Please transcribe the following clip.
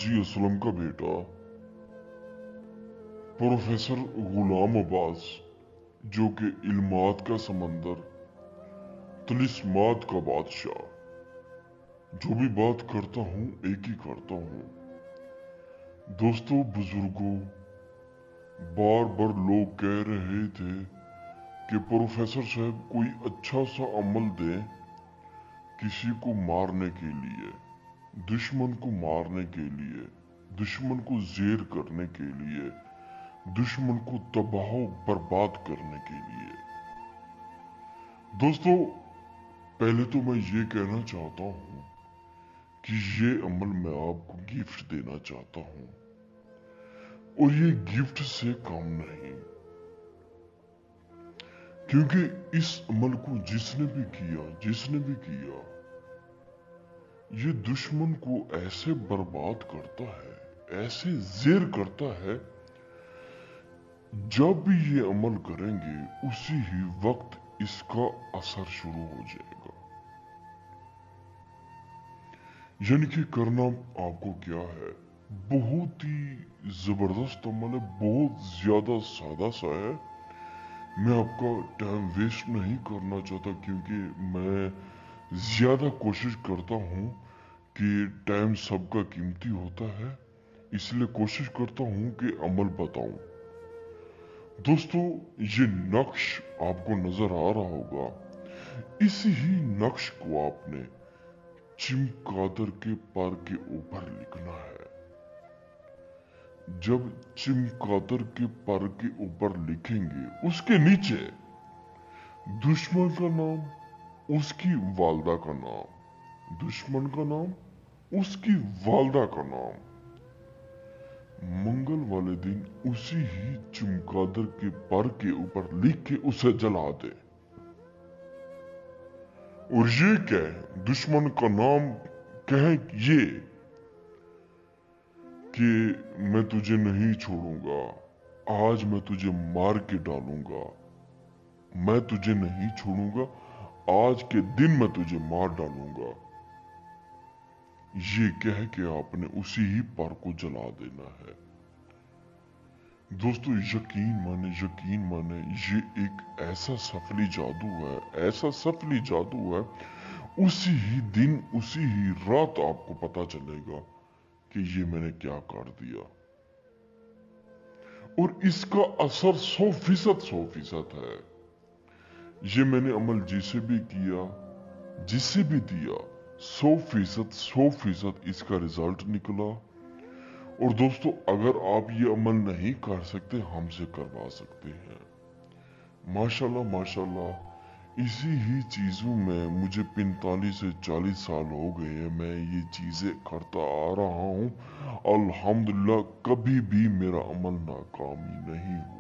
हाजी असलम का बेटा प्रोफेसर गुलाम अब्बास, जो कि इल्मात का समंदर, तिलिस्मात का बादशाह, जो भी बात करता हूँ एक ही करता हूँ। दोस्तों बुजुर्गों, बार बार लोग कह रहे थे कि प्रोफेसर साहब कोई अच्छा सा अमल दें किसी को मारने के लिए, दुश्मन को मारने के लिए, दुश्मन को ज़ेर करने के लिए, दुश्मन को तबाह बर्बाद करने के लिए। दोस्तों पहले तो मैं ये कहना चाहता हूँ कि ये अमल मैं आपको गिफ्ट देना चाहता हूँ, और ये गिफ्ट से कम नहीं, क्योंकि इस अमल को जिसने भी किया ये दुश्मन को ऐसे बर्बाद करता है, ऐसे ज़ेर करता है, जब भी ये अमल करेंगे उसी ही वक्त इसका असर शुरू हो जाएगा। यानी कि करना आपको क्या है, बहुत ही जबरदस्त अमल है, बहुत ज्यादा सादा सा है। मैं आपका टाइम वेस्ट नहीं करना चाहता, क्योंकि मैं ज्यादा कोशिश करता हूँ कि टाइम सबका कीमती होता है, इसलिए कोशिश करता हूँ कि अमल बताऊं। दोस्तों ये नक्श आपको नजर आ रहा होगा, इसी ही नक्श को आपने चमगादड़ के पर के ऊपर लिखना है। जब चमगादड़ के पर के ऊपर लिखेंगे, उसके नीचे दुश्मन का नाम, उसकी वालदा का नाम, दुश्मन का नाम, उसकी वालदा का नाम, मंगल वाले दिन उसी ही चमगादड़ के पर के ऊपर लिख के उसे जला दे। और ये कह, दुश्मन का नाम कहे ये कि मैं तुझे नहीं छोड़ूंगा, आज मैं तुझे मार के डालूंगा, मैं तुझे नहीं छोड़ूंगा, आज के दिन मैं तुझे मार डालूंगा। ये कह के आपने उसी ही पर को जला देना है। दोस्तों यकीन माने ये एक ऐसा सफली जादू है, ऐसा सफली जादू है, उसी ही दिन उसी ही रात आपको पता चलेगा कि ये मैंने क्या कर दिया। और इसका असर 100% है। ये मैंने अमल जिसे भी किया, जिसे भी दिया, 100% इसका रिजल्ट निकला। और दोस्तों अगर आप ये अमल नहीं कर सकते, हमसे करवा सकते हैं। माशाल्लाह इसी ही चीजों में मुझे 45 से 40 साल हो गए हैं, मैं ये चीजें करता आ रहा हूँ। अल्हम्दुलिल्लाह कभी भी मेरा अमल नाकामी नहीं हुआ।